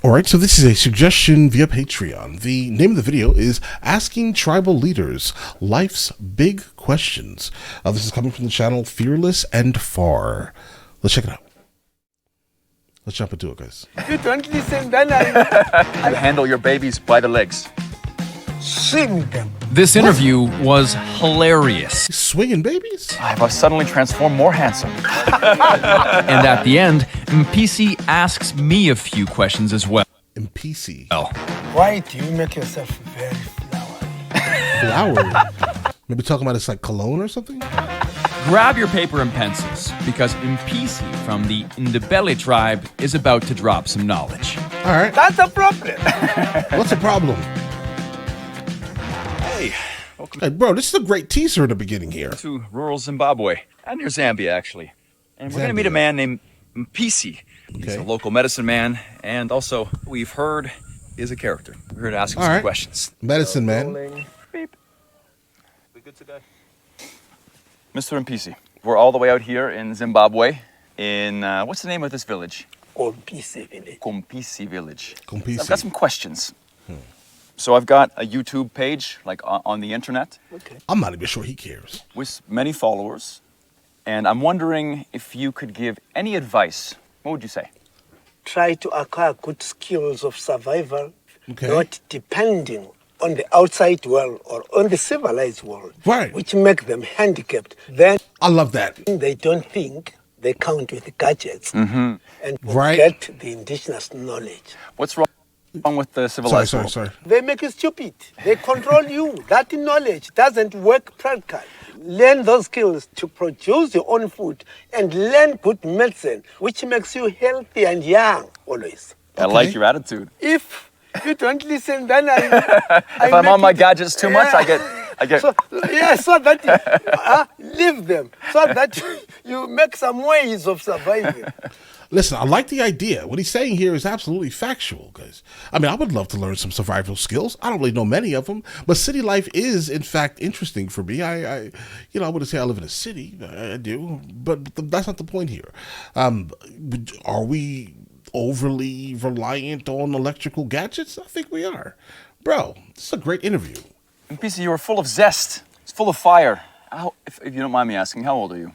All right, so this is a suggestion via Patreon. The name of the video is Asking Tribal Leaders Life's Big Questions. This is coming from the channel Fearless and Far. Let's check it out. Let's jump into it, guys. You don't listen, then I You handle your babies by the legs. swing them. This interview was hilarious. Swinging babies? I was suddenly transformed more handsome. And at the end, Mpisi asks me a few questions as well. In PC. Why do you make yourself very flowery? Flower. Maybe talking about it's like cologne or something? Grab your paper and pencils, because Mpisi from the Ndebele tribe is about to drop some knowledge. All right. That's a problem. What's the problem? Hey, bro, this is a great teaser in the beginning here. To rural Zimbabwe and near Zambia, actually. And we're going to meet a man named Mpisi. He's Okay. a local medicine man, and also, we've heard, is a character. We're here to ask him All some right. questions. Medicine man. Beep. We good to go? Mr. Mpisi, we're all the way out here in Zimbabwe, in, what's the name of this village? Or PC village. Kompisi village. Kompisi. I've got some questions. So I've got a YouTube page, like on the internet, Okay. I'm not even sure he cares. with many followers. And I'm wondering if you could give any advice. What would you say? Try to acquire good skills of survival, Okay. not depending on the outside world or on the civilized world, Right. which make them handicapped. Then I love that. they don't think, they count with gadgets and Right. forget the indigenous knowledge. What's wrong with the civilized Sorry. world? They make you stupid. They control you. That knowledge doesn't work practically. Learn those skills to produce your own food and learn good medicine, which makes you healthy and young always. I like your attitude. If you don't listen, then I If I'm on my gadgets too much, I get. So that leave them, so that you make some ways of surviving. Listen, I like the idea. What he's saying here is absolutely factual, guys. I mean, I would love to learn some survival skills. I don't really know many of them, but city life is, in fact, interesting for me. I wouldn't say I live in a city. I do, but that's not the point here. Are we overly reliant on electrical gadgets? I think we are. Bro, this is a great interview. Mpisi, you are full of zest. It's full of fire. If you don't mind me asking, how old are you?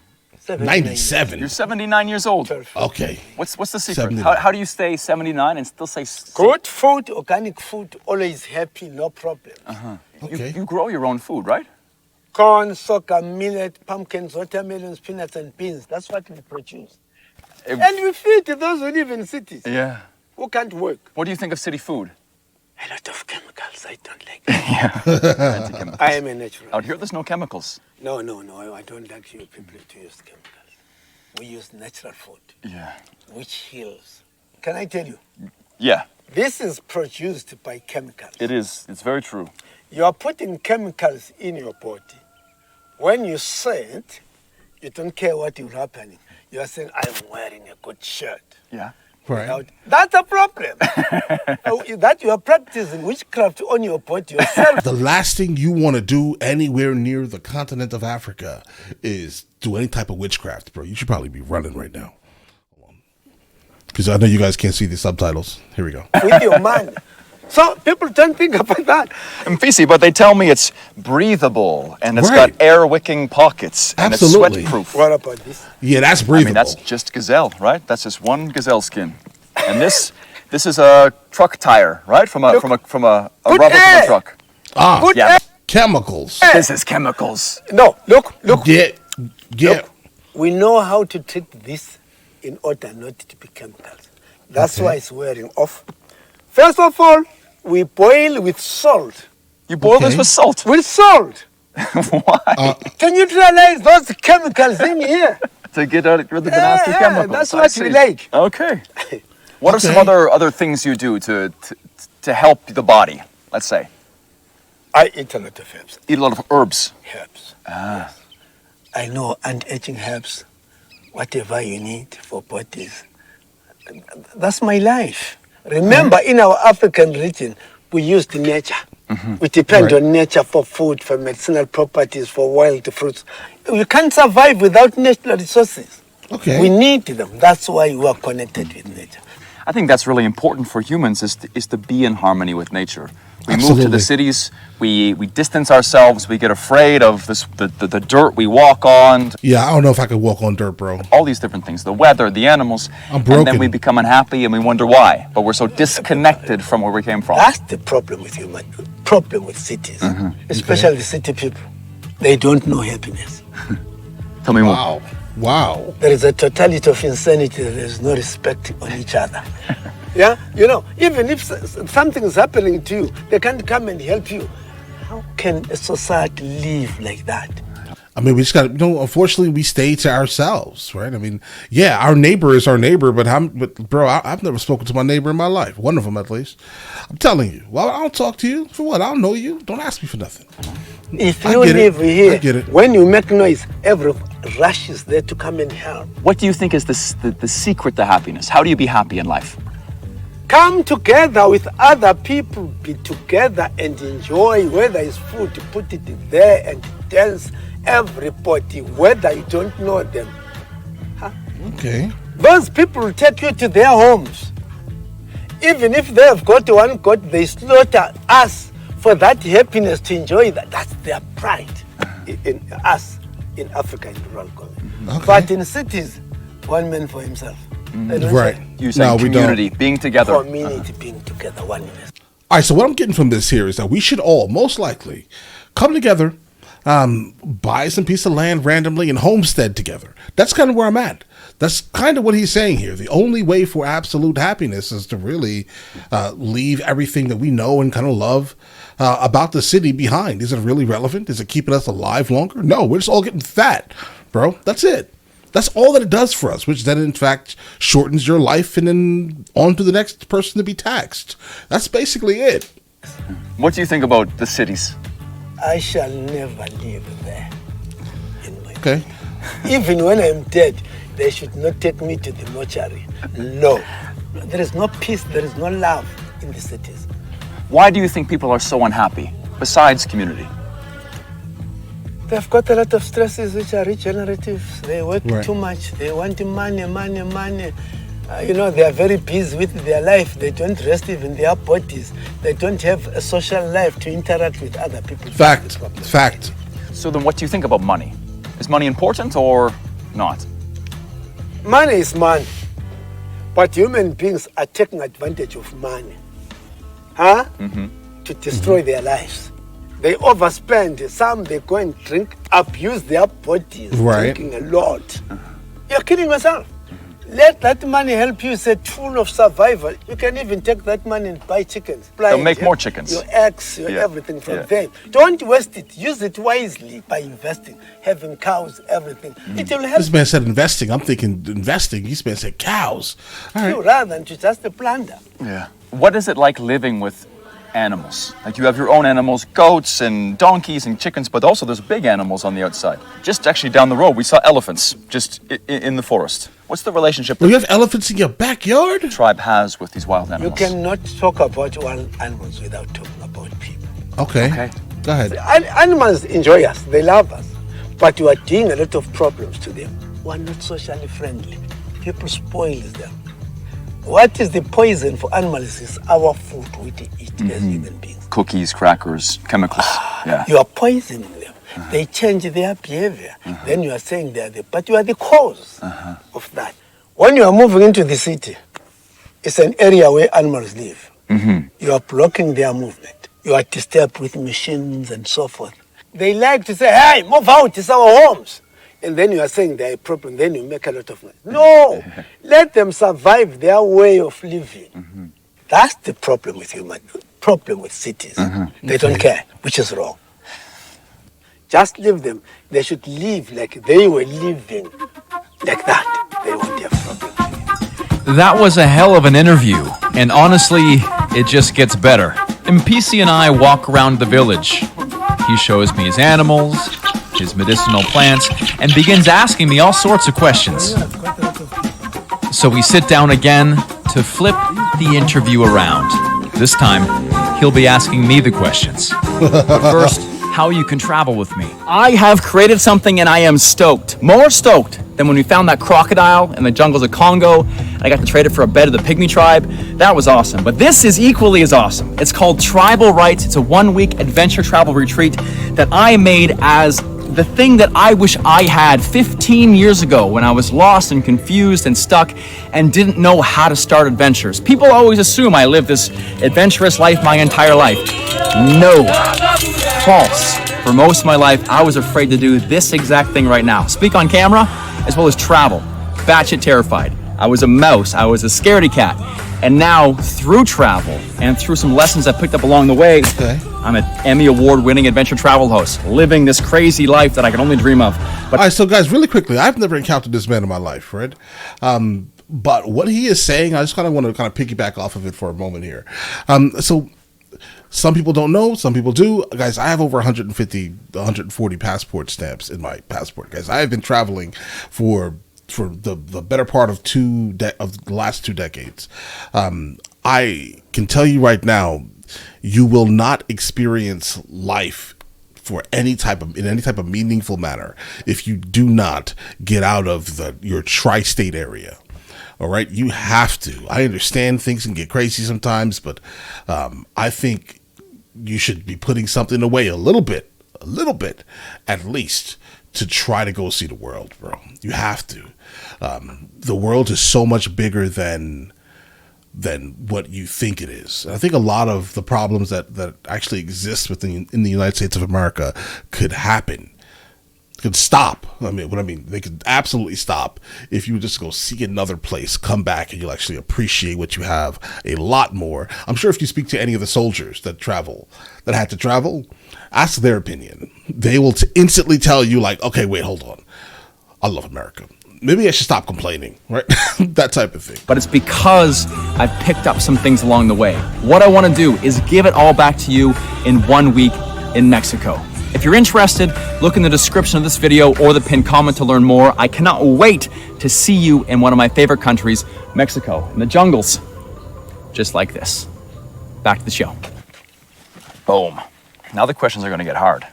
97. You're 79 years old. Okay. What's the secret? 79. How do you stay 79 and still say Good food, organic food, always happy, no problem. Okay. You grow your own food, right? Corn, sorghum, millet, pumpkins, watermelons, peanuts, and beans. That's what we produce. Eh, And we feed those who live in cities Yeah. who can't work. What do you think of city food? A lot of chemicals, I don't like it. I am a natural. Out here, there's no chemicals. No, I don't like you people to use chemicals. We use natural food, Yeah. which heals. Can I tell you? Yeah, This is produced by chemicals. it is. It's very true. You are putting chemicals in your body. When you say it, you don't care what will happen. You are saying, I'm wearing a good shirt. Yeah. Right. That's a problem. That you are practicing witchcraft on your body yourself. The last thing you want to do anywhere near the continent of Africa is do any type of witchcraft, bro. You should probably be running right now. Because I know you guys can't see the subtitles. Here we go. With your mind. So people don't think about that. Mpisi, but they tell me it's breathable and it's Right. got air-wicking pockets and Absolutely. it's sweat-proof. What about this? Yeah, that's I breathable. mean, that's just gazelle, right? That's just one gazelle skin. And this is a truck tire, right? From a Look. rubber from a Good from air. a truck. Good yeah. air. chemicals. This is chemicals. No, look. Get. Look, we know how to treat this in order not to be chemicals. That's Okay. why it's wearing off. First of all, we boil with salt. You boil this Okay. with salt. With salt. Why? Can you realize those chemicals in here? To get rid of the nasty Yeah, chemicals. that's I what see. we like. Okay. What are some Okay. other things you do to help the body? Let's say I eat a lot of herbs. eat a lot of herbs. Herbs. Yes. I know anti-aging herbs, whatever you need for bodies. That's my life. Remember, in our African region, we use the nature. We depend Right. on nature for food, for medicinal properties, for wild fruits. You can't survive without natural resources. Okay. We need them. That's why we are connected with nature. I think that's really important for humans is to be in harmony with nature. We move to Absolutely. the cities, we distance ourselves, we get afraid of the dirt we walk on, Yeah, I don't know if I could walk on dirt, bro. all these different things, the weather, the animals, I'm and broken. then we become unhappy and we wonder why. But we're so disconnected from where we came from. That's the problem with human, problem with cities, especially the city people. They don't know happiness. Tell me more. Wow. Wow. There is a totality of insanity. There is no respect on each other. Yeah, you know, even if something is happening to you, they can't come and help you. How can a society live like that? I mean, we just got to, unfortunately, we stay to ourselves, right? I mean, yeah, our neighbor is our neighbor, but bro, I've never spoken to my neighbor in my life. One of them, at least. I'm telling you. Well, I don't talk to you. For what? I don't know you. Don't ask me for nothing. If I you get it. live here, I get it. when you make noise, everyone rushes there to come and help. What do you think is the secret to happiness? How do you be happy in life? Come together with other people, be together and enjoy. Whether it's food, put it there and dance. Everybody, whether you don't know them. Okay. Those people will take you to their homes. Even if they have got one God, they slaughter us for that happiness to enjoy that. That's their pride in us, in Africa, in rural Congo. Okay. But in cities, one man for himself. They don't Right. say You say we don't. community, being together. community being together, oneness. All right, so what I'm getting from this here is that we should all, most likely, come together, buy some piece of land randomly, and homestead together. That's kind of where I'm at. That's kind of what he's saying here. The only way for absolute happiness is to really leave everything that we know and kind of love about the city behind. Is it really relevant? Is it keeping us alive longer? No, we're just all getting fat, bro. That's it. That's all that it does for us, which then, in fact, shortens your life and then on to the next person to be taxed. That's basically it. What do you think about the cities? I shall never live there. In my Okay. Even when I'm dead, they should not take me to the mortuary. No. There is no peace, there is no love in the cities. Why do you think people are so unhappy, besides community? They've got a lot of stresses which are regenerative. They work Right. too much. They want money. You know, they are very busy with their life. They don't rest even their bodies. They don't have a social life to interact with other people. Fact. Fact. So then what do you think about money? Is money important or not? Money is money. But human beings are taking advantage of money. To destroy their lives. They overspend. Some they go and drink, abuse their bodies, Right. drinking a lot. You're kidding yourself. Let that money help you. It's a tool of survival. You can even take that money and buy chickens. They'll make more chickens. Your eggs, your Yeah. everything from Yeah. them. Don't waste it. Use it wisely by investing, having cows, everything. It will help This man said investing. I'm thinking investing. This man said cows. All right. you rather than to just plunder. Yeah. What is it like living with animals? Like you have your own animals, goats and donkeys and chickens, but also there's big animals on the outside. Just actually down the road, we saw elephants just in the forest. What's the relationship Well, the you have elephants in your backyard? tribe has with these wild You animals? cannot talk about wild animals without talking about people. Okay. Okay. Go ahead. Animals enjoy us, they love us, but you are doing a lot of problems to them. We are not socially friendly. People spoil them. What is the poison for animals is our food we eat as human beings. Cookies, crackers, chemicals. Yeah. You are poisoning them. They change their behavior. Then you are saying they are but you are the cause of that. When you are moving into the city, it's an area where animals live. You are blocking their movement. You are disturbed with machines and so forth. They like to say, hey, move out, it's our homes. And then you are saying they're a problem, then you make a lot of noise. No, let them survive their way of living. That's the problem with problem with cities. They don't care, which is wrong. Just leave them. They should live like they were living, like that. They won't have problem. That was a hell of an interview, and honestly, it just gets better. Mpisi and I walk around the village. He shows me his animals, his medicinal plants, and begins asking me all sorts of questions. So we sit down again to flip the interview around. This time, he'll be asking me the questions. But first, how you can travel with me. I have created something and I am stoked. More stoked than when we found that crocodile in the jungles of Congo. I got to trade it for a bed of the Pygmy tribe. That was awesome. But this is equally as awesome. It's called Tribal Rights. It's a 1-week adventure travel retreat that I made as the thing that I wish I had 15 years ago when I was lost and confused and stuck and didn't know how to start adventures. People always assume I lived this adventurous life my entire life. No. False. For most of my life, I was afraid to do this exact thing right now. Speak on camera, as well as travel. Batshit terrified. I was a mouse. I was a scaredy cat. And now, through travel and through some lessons I picked up along the way, I'm an Emmy Award-winning adventure travel host, living this crazy life that I can only dream of. But All right, so guys, really quickly, I've never encountered this man in my life, right? But what he is saying, I just kind of want to kind of piggyback off of it for a moment here. So some people don't know, some people do. Guys, I have over 140 passport stamps in my passport. Guys, I have been traveling for the better part of the last 2 decades. I can tell you right now, you will not experience life in any type of meaningful manner if you do not get out of your tri-state area. All right, you have to. I understand things can get crazy sometimes, but I think you should be putting something away a little bit at least, to try to go see the world, bro. You have to. The world is so much bigger than what you think it is. And I think a lot of the problems that actually exist in the United States of America could stop. They could absolutely stop if you would just go see another place, come back, and you'll actually appreciate what you have a lot more. I'm sure if you speak to any of the soldiers that had to travel, ask their opinion. They will instantly tell you, like, okay, wait, hold on. I love America. Maybe I should stop complaining, right? That type of thing. But it's because I've picked up some things along the way. What I want to do is give it all back to you in 1 week in Mexico. If you're interested, look in the description of this video or the pinned comment to learn more. I cannot wait to see you in one of my favorite countries, Mexico, in the jungles, just like this. Back to the show. Boom. Now the questions are going to get hard.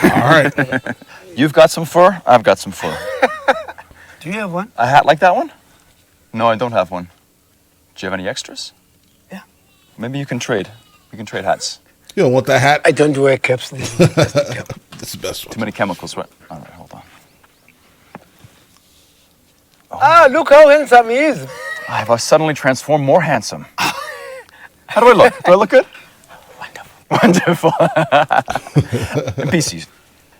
All right. You've got some fur, I've got some fur. Do you have one? A hat like that one? No, I don't have one. Do you have any extras? Yeah. Maybe you can trade. We can trade hats. You don't want that hat? I don't wear caps. This is the best cap. This is the best one. Too many chemicals, right? All right, hold on. Ah, look how handsome he is. I've suddenly transformed more handsome. How do I look? Do I look good? Wonderful. Wonderful. Pieces.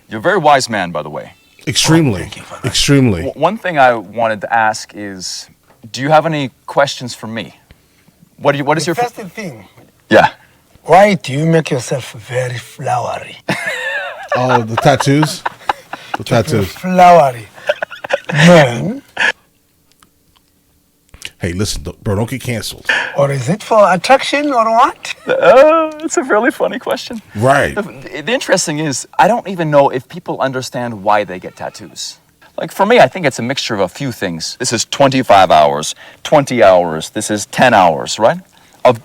You're a very wise man, by the way. Extremely. Extremely. One thing I wanted to ask is, do you have any questions for me? What is your First thing, Yeah. why do you make yourself very flowery? Oh, the tattoos? The tattoos. Flowery. Man, Hey, listen, bro, don't get canceled. or is it for attraction or what? It's a really funny question. Right. The interesting is, I don't even know if people understand why they get tattoos. Like for me, I think it's a mixture of a few things. This is 25 hours, 20 hours, this is 10 hours, right? Of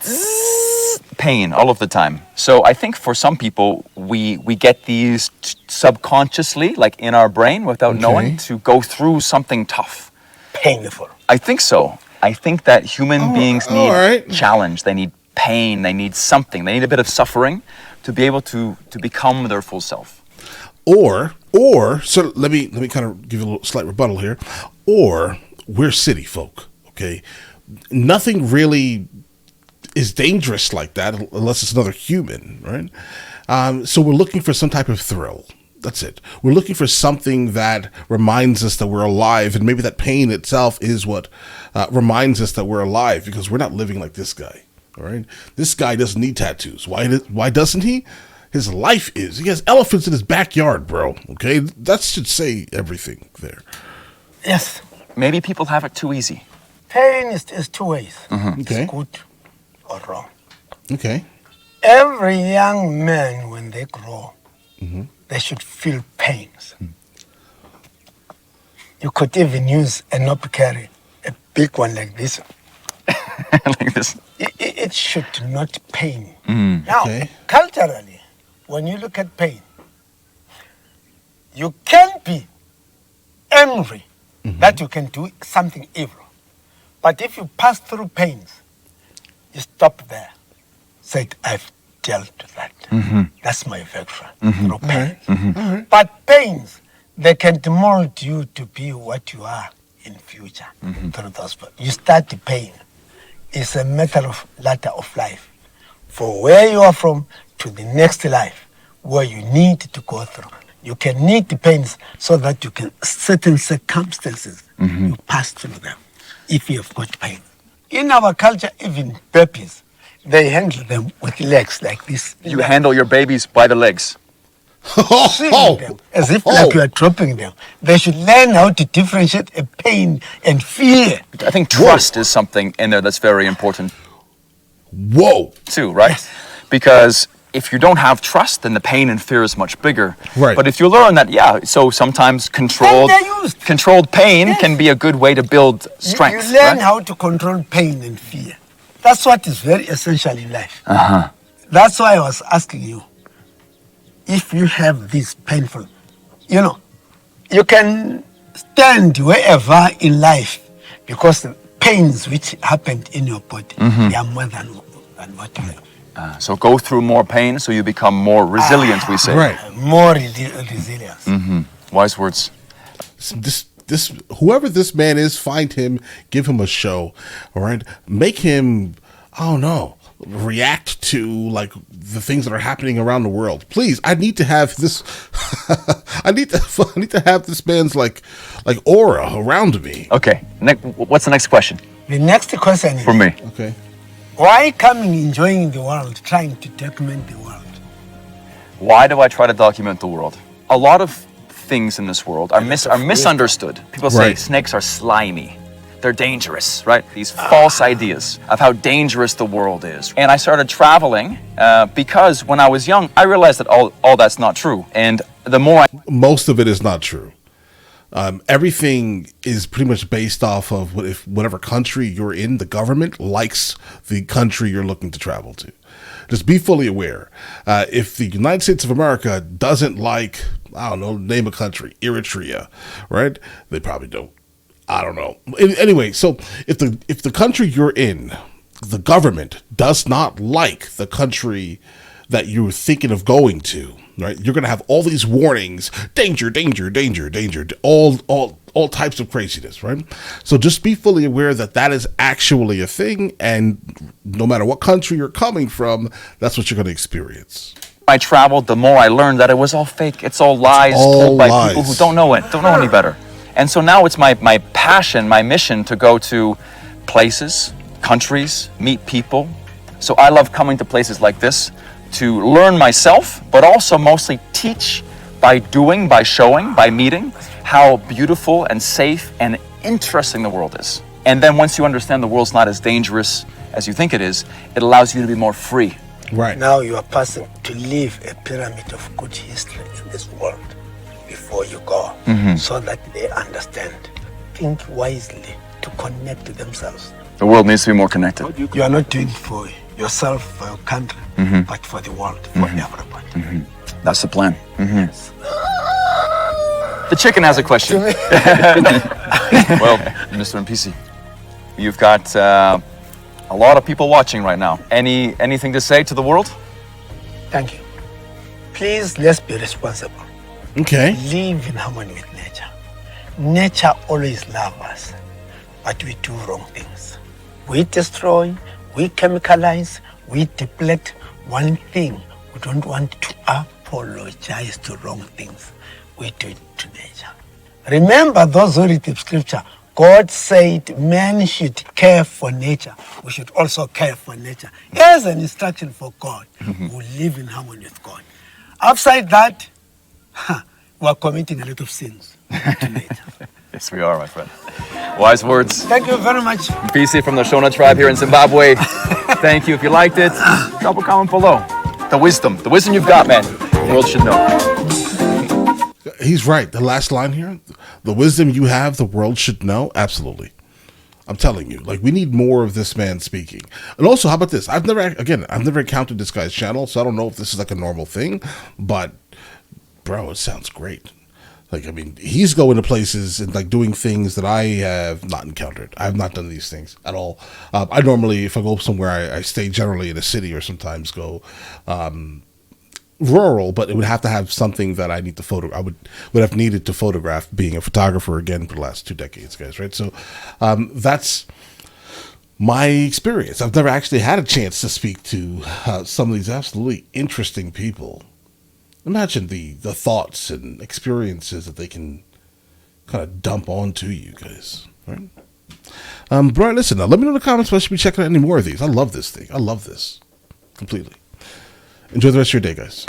pain all of the time. So I think for some people, we get these subconsciously, like in our brain, without knowing, to go through something tough. Painful. I think so. I think that human beings need right. challenge. They need pain. They need something. They need a bit of suffering to be able to become their full self. Or so let me kind of give you a little slight rebuttal here. Or we're city folk, okay? Nothing really is dangerous like that unless it's another human, right? So we're looking for some type of thrill. That's it. We're looking for something that reminds us that we're alive, and maybe that pain itself is what reminds us that we're alive, because we're not living like this guy. All right, this guy doesn't need tattoos. Why doesn't he? His life is. He has elephants in his backyard, bro. Okay, that should say everything there. Yes. Maybe people have it too easy. Pain is two ways. Okay. It's good or wrong. Okay. Every young man, when they grow, they should feel pains. You could even use a nopicari, a big one like this. Like this. It should not pain. Now, Okay. culturally, when you look at pain, you can be angry that you can do something evil. But if you pass through pains, you stop there. Say, I've dealt with that. That's my victory through pain. But pains, they can mold you to be what you are in future through those. You start the pain. It's a matter of ladder of life. For where you are from to the next life, where you need to go through. You can need the pains so that you can, certain circumstances, you pass through them if you have got pain. In our culture, even babies, they handle them with legs like this. You handle your babies by the legs. Swing them as if like you are dropping them. They should learn how to differentiate a pain and fear. I think trust is something in there that's very important Whoa. too, right? Because if you don't have trust, then the pain and fear is much bigger. Right. But if you learn that, yeah, so sometimes controlled pain can be a good way to build strength. You learn right? how to control pain and fear. That's what is very essential in life. That's why I was asking you, if you have this painful, you can stand wherever in life because the pains which happened in your body, they are more than what you have. So go through more pain so you become more resilient, we say. Right. More resilience. Wise words. This whoever this man is, find him, give him a show, all right? Make him, I don't know, react to like the things that are happening around the world. Please, I need to have this. I need to have this man's like aura around me. Okay. What's the next question The next question is, for me? Okay. why coming enjoying the world, trying to document the world? Why do I try to document the world? A lot of things in this world are misunderstood. People say Right. snakes are slimy. They're dangerous, right? These false ideas of how dangerous the world is. And I started traveling because when I was young, I realized that all that's not true. And the more Most of it is not true. Everything is pretty much based off of whatever country you're in, the government likes the country you're looking to travel to. Just be fully aware. If the United States of America doesn't like, I don't know, name a country, Eritrea, right? They probably don't. I don't know. Anyway, so if the country you're in, the government does not like the country that you're thinking of going to, right? You're going to have all these warnings, danger, danger, danger, danger, all types of craziness, right? So just be fully aware that that is actually a thing, and no matter what country you're coming from, that's what you're going to experience. I traveled, the more I learned that it was all fake. It's all lies told by people who don't know any better. And so now it's my passion, my mission to go to places, countries, meet people. So I love coming to places like this to learn myself, but also mostly teach by doing, by showing, by meeting how beautiful and safe and interesting the world is. And then once you understand the world's not as dangerous as you think it is, it allows you to be more free. Right. Now you are passing to leave a pyramid of good history in this world before you go, so that they understand. Think wisely to connect to themselves. The world needs to be more connected. You are not doing it for yourself, for your country, but for the world, for everybody. That's the plan. The chicken has a question. Well, Mr. Mpisi, you've got a lot of people watching right now. Anything to say to the world? Thank you. Please, let's be responsible. Okay. Live in harmony with nature. Nature always loves us, but we do wrong things. We destroy, we chemicalize, we deplete. One thing, we don't want to apologize to wrong things. We do it to nature. Remember those who read the scripture, God said man should care for nature. We should also care for nature. Here's an instruction for God who live in harmony with God. Outside that, we are committing a lot of sins to nature. Yes, we are, my friend. Wise words. Thank you very much. Mpisi from the Shona tribe here in Zimbabwe. Thank you. If you liked it, drop a comment below. The wisdom you've got, man. The world should know. He's right. The last line here, the wisdom you have, the world should know. Absolutely. I'm telling you, like, we need more of this man speaking. And also, how about this? I've never encountered this guy's channel, so I don't know if this is like a normal thing, but bro, it sounds great. Like, I mean, he's going to places and like doing things that I have not encountered. I have not done these things at all. I normally, if I go somewhere, I stay generally in a city or sometimes go rural, but it would have to have something that I need to photo. I would have needed to photograph, being a photographer again for the last 2 decades, guys. Right, so that's my experience. I've never actually had a chance to speak to some of these absolutely interesting people. Imagine the thoughts and experiences that they can kind of dump onto you guys, right? Brian, listen, now let me know in the comments if I should be checking out any more of these. I love this thing. I love this completely. Enjoy the rest of your day, guys.